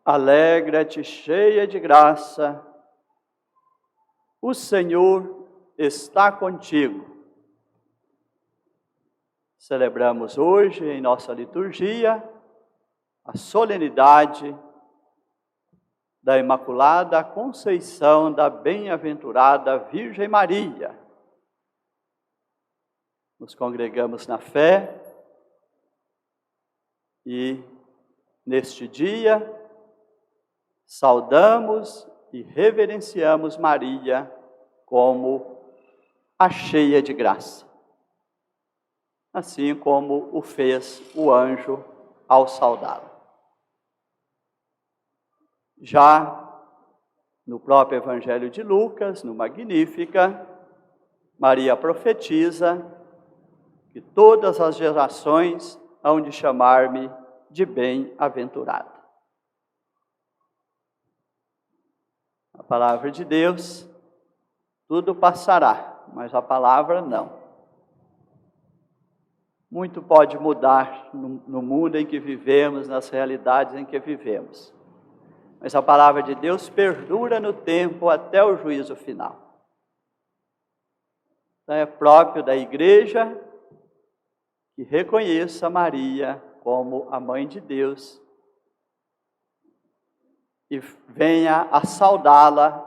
Alegra-te, cheia de graça, o Senhor está contigo. Celebramos hoje em nossa liturgia a solenidade da Imaculada Conceição da Bem-aventurada Virgem Maria. Nos congregamos na fé e neste dia saudamos e reverenciamos Maria como a cheia de graça, assim como o fez o anjo ao saudá-la. Já no próprio Evangelho de Lucas, no Magnífica, Maria profetiza que todas as gerações hão de chamar-me de bem-aventurada. A palavra de Deus, tudo passará, mas a palavra não. Muito pode mudar no mundo em que vivemos, nas realidades em que vivemos. Mas a palavra de Deus perdura no tempo até o juízo final. Então é próprio da igreja que reconheça Maria como a mãe de Deus e venha a saudá-la,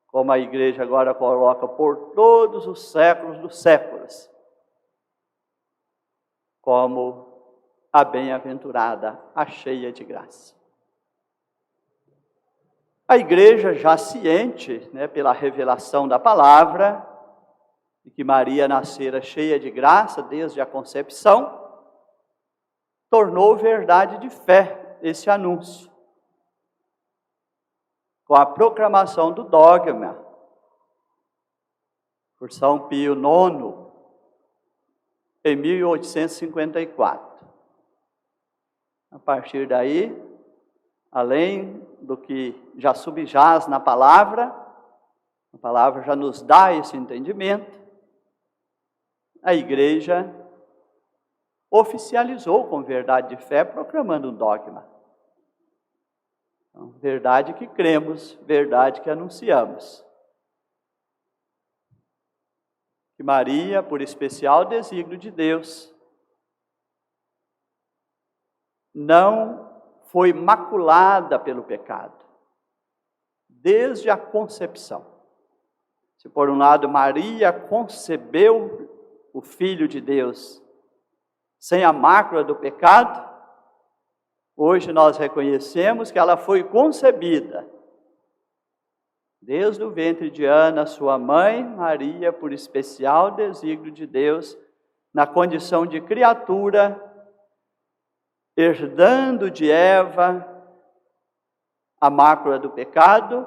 como a igreja agora coloca, por todos os séculos dos séculos, como a bem-aventurada, a cheia de graça. A igreja, já ciente, pela revelação da palavra, de que Maria nascera cheia de graça desde a concepção, tornou verdade de fé esse anúncio, com a proclamação do dogma por São Pio IX, em 1854. A partir daí, além do que já subjaz na palavra, a palavra já nos dá esse entendimento, a igreja oficializou com verdade de fé, proclamando um dogma. Então, verdade que cremos, verdade que anunciamos. Que Maria, por especial desígnio de Deus, não foi maculada pelo pecado, desde a concepção. Se por um lado Maria concebeu o Filho de Deus sem a mácula do pecado, hoje nós reconhecemos que ela foi concebida desde o ventre de Ana, sua mãe, Maria, por especial desígnio de Deus, na condição de criatura, herdando de Eva a mácula do pecado,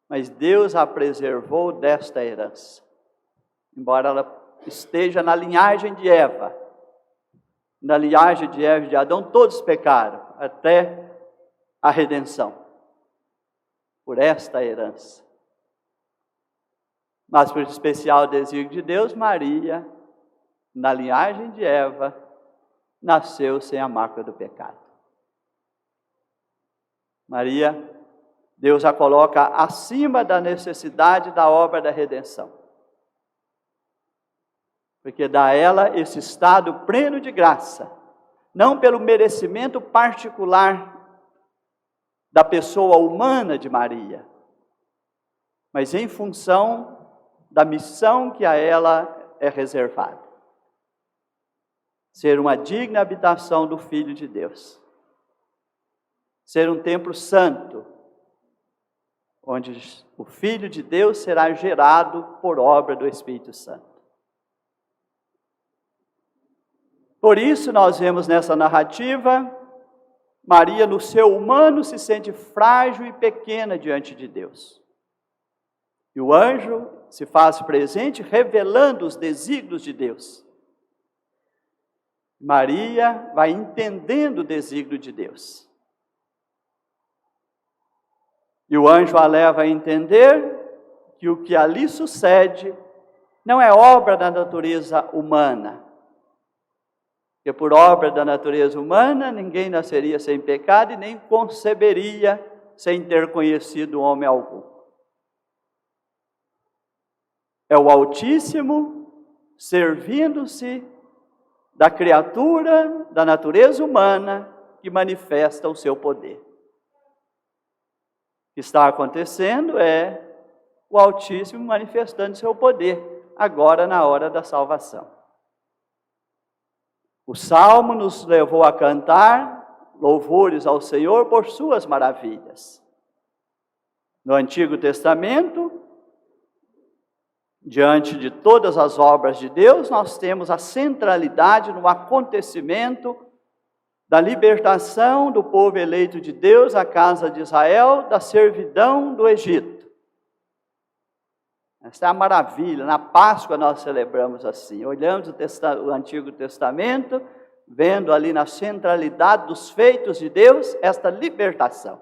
mas Deus a preservou desta herança. Embora ela esteja na linhagem de Eva, na linhagem de Eva e de Adão, todos pecaram, até a redenção, por esta herança. Mas por especial desígnio de Deus, Maria, na linhagem de Eva, nasceu sem a mácula do pecado. Maria, Deus a coloca acima da necessidade da obra da redenção, porque dá a ela esse estado pleno de graça, não pelo merecimento particular da pessoa humana de Maria, mas em função da missão que a ela é reservada. Ser uma digna habitação do Filho de Deus. Ser um templo santo, onde o Filho de Deus será gerado por obra do Espírito Santo. Por isso nós vemos nessa narrativa, Maria no seu humano se sente frágil e pequena diante de Deus. E o anjo se faz presente revelando os desígnios de Deus. Maria vai entendendo o desígnio de Deus. E o anjo a leva a entender que o que ali sucede não é obra da natureza humana, que por obra da natureza humana, ninguém nasceria sem pecado e nem conceberia sem ter conhecido homem algum. É o Altíssimo servindo-se da criatura, da natureza humana, que manifesta o seu poder. O que está acontecendo é o Altíssimo manifestando seu poder, agora na hora da salvação. O Salmo nos levou a cantar louvores ao Senhor por suas maravilhas. No Antigo Testamento, diante de todas as obras de Deus, nós temos a centralidade no acontecimento da libertação do povo eleito de Deus, a casa de Israel, da servidão do Egito. Essa é a maravilha. Na Páscoa nós celebramos assim. Olhamos o Antigo Testamento, vendo ali na centralidade dos feitos de Deus, esta libertação.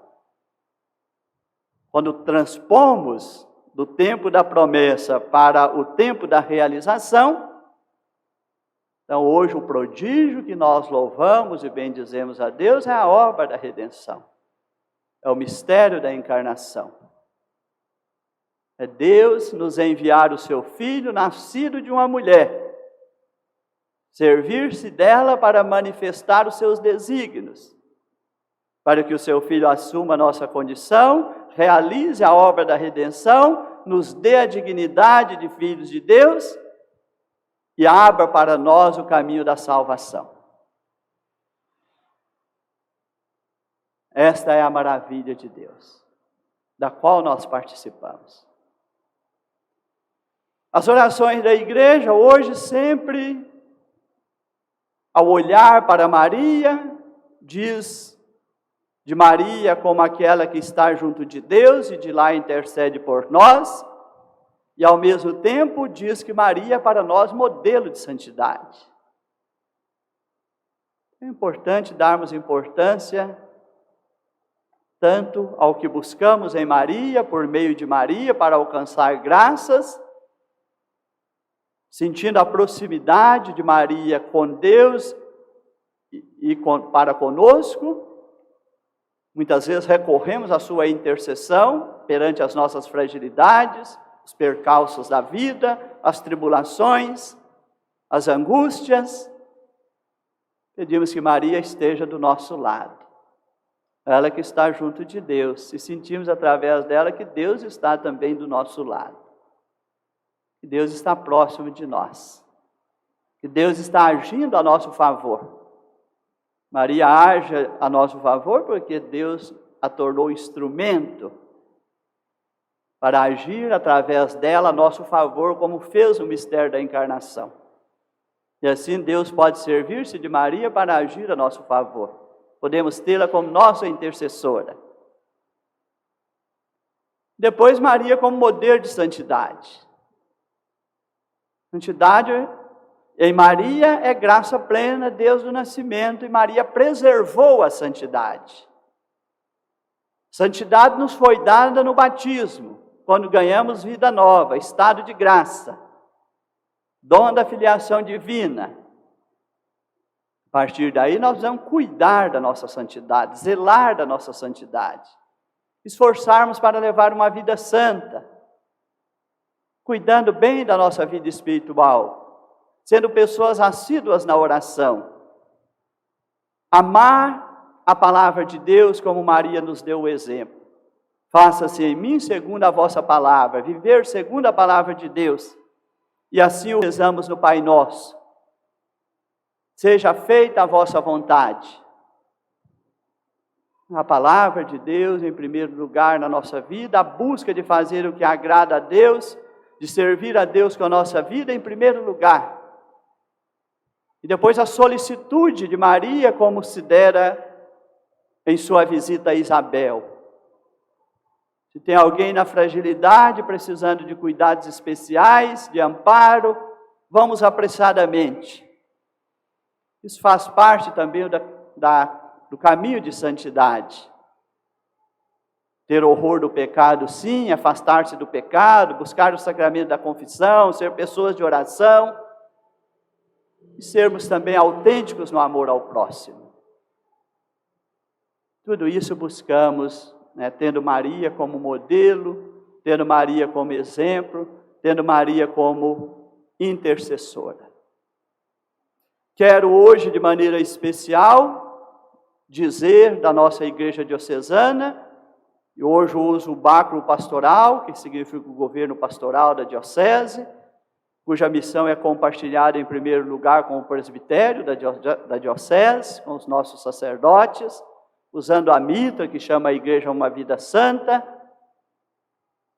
Quando transpomos do tempo da promessa para o tempo da realização, então hoje o prodígio que nós louvamos e bendizemos a Deus é a obra da redenção. É o mistério da encarnação. É Deus nos enviar o seu Filho, nascido de uma mulher, servir-se dela para manifestar os seus desígnios, para que o seu Filho assuma a nossa condição, realize a obra da redenção, nos dê a dignidade de filhos de Deus e abra para nós o caminho da salvação. Esta é a maravilha de Deus, da qual nós participamos. As orações da igreja hoje sempre, ao olhar para Maria, diz de Maria como aquela que está junto de Deus e de lá intercede por nós, e ao mesmo tempo diz que Maria é para nós modelo de santidade. É importante darmos importância tanto ao que buscamos em Maria, por meio de Maria, para alcançar graças, sentindo a proximidade de Maria com Deus para conosco. Muitas vezes recorremos à sua intercessão perante as nossas fragilidades, os percalços da vida, as tribulações, as angústias. Pedimos que Maria esteja do nosso lado. Ela que está junto de Deus. E sentimos através dela que Deus está também do nosso lado. Que Deus está próximo de nós. Que Deus está agindo a nosso favor. Maria age a nosso favor porque Deus a tornou instrumento para agir através dela a nosso favor, como fez o mistério da encarnação. E assim Deus pode servir-se de Maria para agir a nosso favor. Podemos tê-la como nossa intercessora. Depois Maria como modelo de santidade. Santidade em Maria é graça plena, Deus do nascimento, e Maria preservou a santidade. Santidade nos foi dada no batismo, quando ganhamos vida nova, estado de graça, dom da filiação divina. A partir daí nós vamos cuidar da nossa santidade, zelar da nossa santidade, esforçarmos para levar uma vida santa, cuidando bem da nossa vida espiritual, sendo pessoas assíduas na oração, amar a palavra de Deus como Maria nos deu o exemplo. Faça-se em mim segundo a vossa palavra, viver segundo a palavra de Deus. E assim o rezamos no Pai Nosso. Seja feita a vossa vontade. A palavra de Deus em primeiro lugar na nossa vida, a busca de fazer o que agrada a Deus, de servir a Deus com a nossa vida em primeiro lugar. E depois a solicitude de Maria, como se dera em sua visita a Isabel. Se tem alguém na fragilidade, precisando de cuidados especiais, de amparo, vamos apressadamente. Isso faz parte também do caminho de santidade. Ter horror do pecado, sim, afastar-se do pecado, buscar o sacramento da confissão, ser pessoas de oração. e sermos também autênticos no amor ao próximo. Tudo isso buscamos, né, tendo Maria como modelo, tendo Maria como exemplo, tendo Maria como intercessora. Quero hoje, de maneira especial, dizer da nossa igreja diocesana, e hoje uso o báculo pastoral, que significa o governo pastoral da diocese, cuja missão é compartilhada em primeiro lugar com o presbitério da diocese, com os nossos sacerdotes, usando a mitra, que chama a igreja uma vida santa,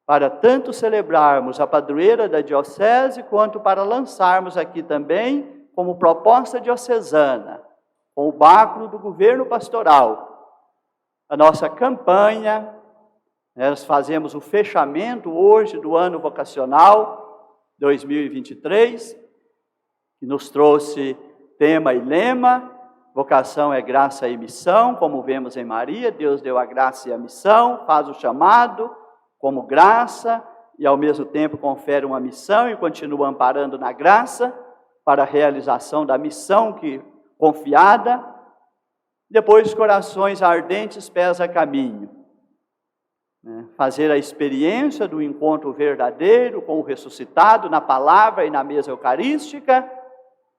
para tanto celebrarmos a padroeira da diocese, quanto para lançarmos aqui também, como proposta diocesana, com o báculo do governo pastoral, a nossa campanha. Nós fazemos o fechamento hoje do ano vocacional 2023, que nos trouxe tema e lema: vocação é graça e missão, como vemos em Maria. Deus deu a graça e a missão, faz o chamado como graça e ao mesmo tempo confere uma missão e continua amparando na graça para a realização da missão que confiada. Depois, corações ardentes, pés a caminho. Fazer a experiência do encontro verdadeiro com o ressuscitado na palavra e na mesa eucarística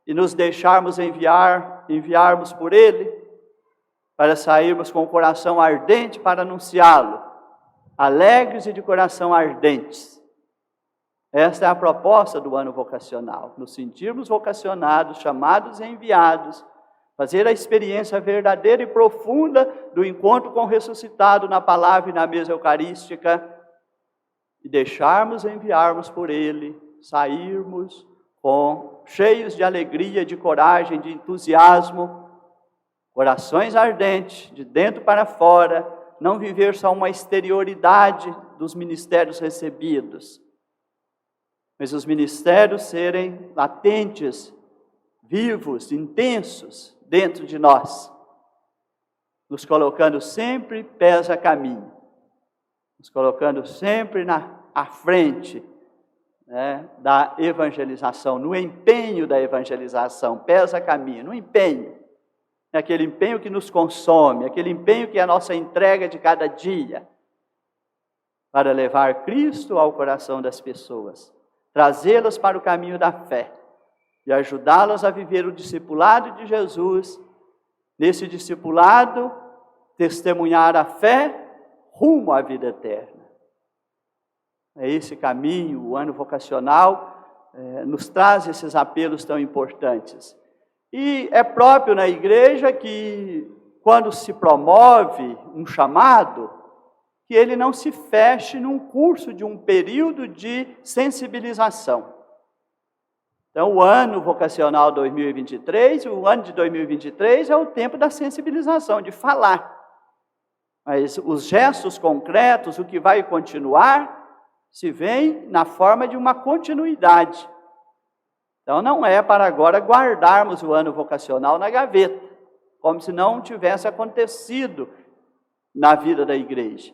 e nos deixarmos enviarmos por Ele, para sairmos com o coração ardente para anunciá-lo, alegres e de coração ardentes. Esta é a proposta do ano vocacional, nos sentirmos vocacionados, chamados e enviados, fazer a experiência verdadeira e profunda do encontro com o ressuscitado na palavra e na mesa eucarística e deixarmos enviarmos por Ele, sairmos cheios de alegria, de coragem, de entusiasmo, corações ardentes, de dentro para fora, não viver só uma exterioridade dos ministérios recebidos, mas os ministérios serem latentes, vivos, intensos dentro de nós, nos colocando sempre pés a caminho, nos colocando sempre à frente, né, da evangelização, no empenho da evangelização, pés a caminho, no empenho, aquele empenho que nos consome, aquele empenho que é a nossa entrega de cada dia, para levar Cristo ao coração das pessoas, trazê-las para o caminho da fé e ajudá-las a viver o discipulado de Jesus. Nesse discipulado, testemunhar a fé rumo à vida eterna. É esse caminho, o ano vocacional nos traz esses apelos tão importantes. E é próprio na igreja que, quando se promove um chamado, que ele não se feche num curso de um período de sensibilização. Então, o ano vocacional 2023, o ano de 2023 é o tempo da sensibilização, de falar. Mas os gestos concretos, o que vai continuar, se vem na forma de uma continuidade. Então, não é para agora guardarmos o ano vocacional na gaveta, como se não tivesse acontecido na vida da igreja.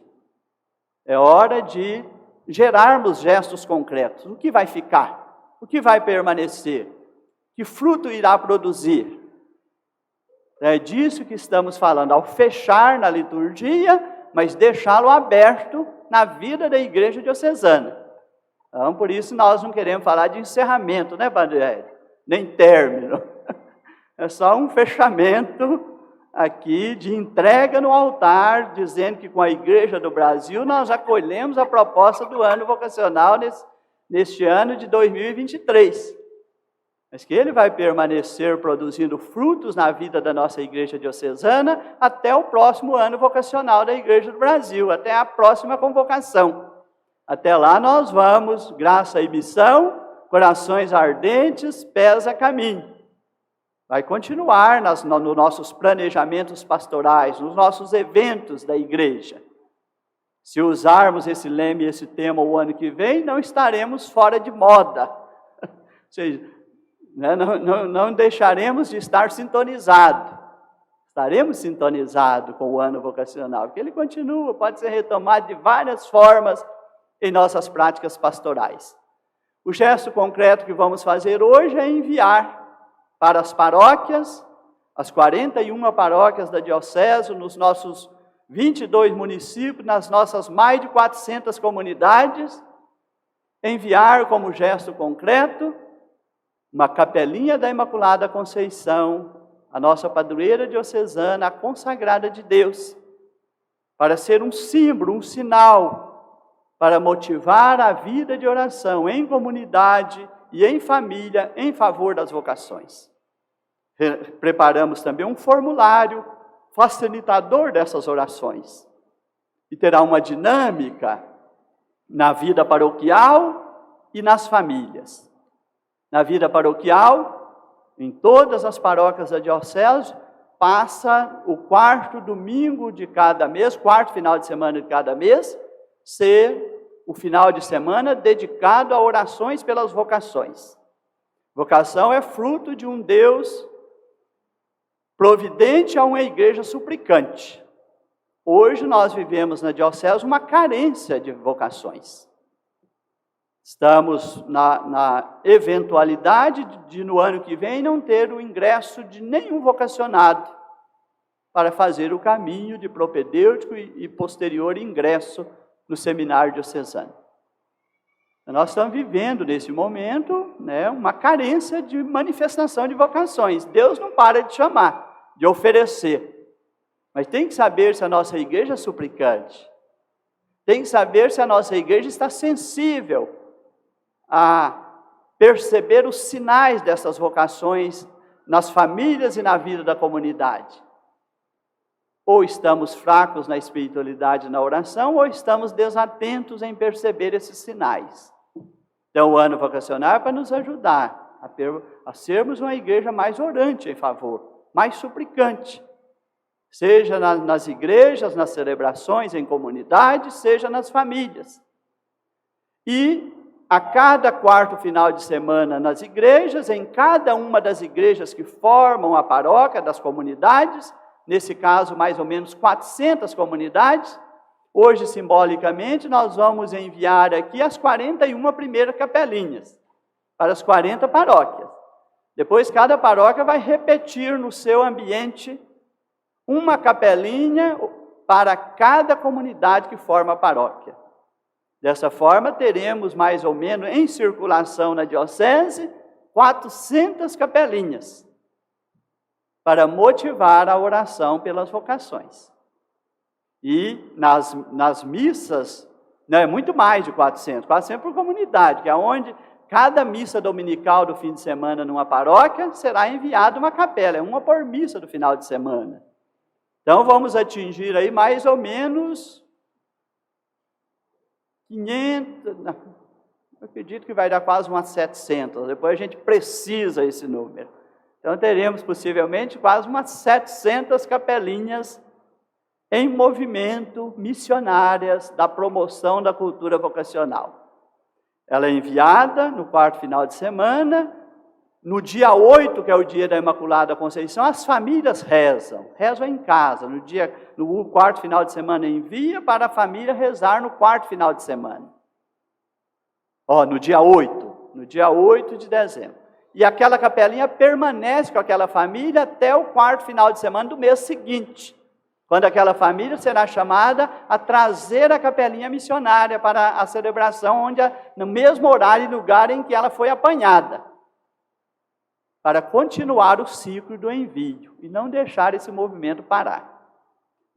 É hora de gerarmos gestos concretos. O que vai ficar? O que vai permanecer? Que fruto irá produzir? É disso que estamos falando, ao fechar na liturgia, mas deixá-lo aberto na vida da igreja diocesana. Então, por isso nós não queremos falar de encerramento, né, Padre Hélio? Nem término. É só um fechamento aqui de entrega no altar, dizendo que com a Igreja do Brasil nós acolhemos a proposta do ano vocacional neste ano de 2023. Mas que ele vai permanecer produzindo frutos na vida da nossa Igreja diocesana até o próximo ano vocacional da Igreja do Brasil, até a próxima convocação. Até lá nós vamos, graça e missão, corações ardentes, pés a caminho. Vai continuar nos nossos planejamentos pastorais, nos nossos eventos da igreja. Se usarmos esse lema e esse tema o ano que vem, não estaremos fora de moda. Ou seja, não deixaremos de estar sintonizados. Estaremos sintonizados com o ano vocacional, porque ele continua, pode ser retomado de várias formas em nossas práticas pastorais. O gesto concreto que vamos fazer hoje é enviar para as paróquias, as 41 paróquias da Diocese, nos nossos 22 municípios, nas nossas mais de 400 comunidades, enviar como gesto concreto uma capelinha da Imaculada Conceição, a nossa padroeira diocesana, a consagrada de Deus, para ser um símbolo, um sinal, para motivar a vida de oração em comunidade e em família em favor das vocações. Preparamos também um formulário facilitador dessas orações, e terá uma dinâmica na vida paroquial e nas famílias. Na vida paroquial, em todas as paróquias da Diocese, passa o quarto domingo de cada mês, quarto final de semana de cada mês, ser o final de semana dedicado a orações pelas vocações. Vocação é fruto de um Deus providente a uma igreja suplicante. Hoje nós vivemos na Diocese uma carência de vocações. Estamos na eventualidade de no ano que vem não ter o ingresso de nenhum vocacionado para fazer o caminho de propedêutico e posterior ingresso no seminário diocesano. Nós estamos vivendo nesse momento, uma carência de manifestação de vocações. Deus não para de chamar, de oferecer. Mas tem que saber se a nossa igreja é suplicante. Tem que saber se a nossa igreja está sensível a perceber os sinais dessas vocações nas famílias e na vida da comunidade. Ou estamos fracos na espiritualidade e na oração, ou estamos desatentos em perceber esses sinais. Então, o ano vocacional é para nos ajudar a sermos uma igreja mais orante em favor, mais suplicante. Seja nas igrejas, nas celebrações, em comunidades, seja nas famílias. E a cada quarto final de semana nas igrejas, em cada uma das igrejas que formam a paróquia das comunidades, nesse caso mais ou menos 400 comunidades, hoje simbolicamente nós vamos enviar aqui as 41 primeiras capelinhas, para as 40 paróquias. Depois cada paróquia vai repetir no seu ambiente uma capelinha para cada comunidade que forma a paróquia. Dessa forma, teremos mais ou menos em circulação na Diocese 400 capelinhas para motivar a oração pelas vocações. E nas missas, muito mais de 400 por comunidade, que é onde cada missa dominical do fim de semana numa paróquia será enviada uma capela, é uma por missa do final de semana. Então, vamos atingir aí mais ou menos 500, eu acredito que vai dar quase umas 700, depois a gente precisa esse número. Então, teremos possivelmente quase umas 700 capelinhas em movimento, missionárias da promoção da cultura vocacional. Ela é enviada no quarto final de semana. No dia 8, que é o dia da Imaculada Conceição, as famílias rezam em casa. No quarto final de semana envia para a família rezar no quarto final de semana. No dia 8 de dezembro. E aquela capelinha permanece com aquela família até o quarto final de semana do mês seguinte, quando aquela família será chamada a trazer a capelinha missionária para a celebração, no mesmo horário e lugar em que ela foi apanhada, para continuar o ciclo do envio e não deixar esse movimento parar.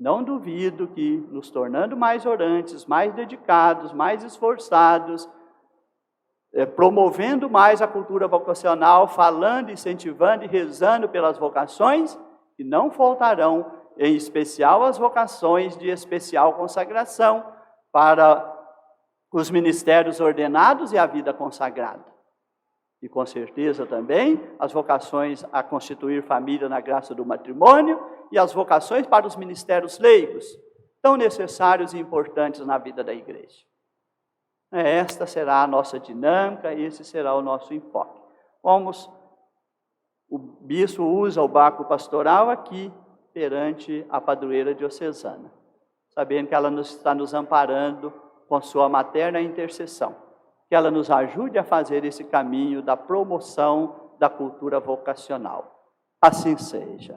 Não duvido que, nos tornando mais orantes, mais dedicados, mais esforçados, promovendo mais a cultura vocacional, falando, incentivando e rezando pelas vocações, que não faltarão, em especial as vocações de especial consagração para os ministérios ordenados e a vida consagrada. E com certeza também as vocações a constituir família na graça do matrimônio e as vocações para os ministérios leigos, tão necessários e importantes na vida da igreja. Esta será a nossa dinâmica, esse será o nosso enfoque. O bispo usa o báculo pastoral aqui perante a padroeira diocesana, sabendo que ela está nos amparando com sua materna intercessão. Que ela nos ajude a fazer esse caminho da promoção da cultura vocacional. Assim seja.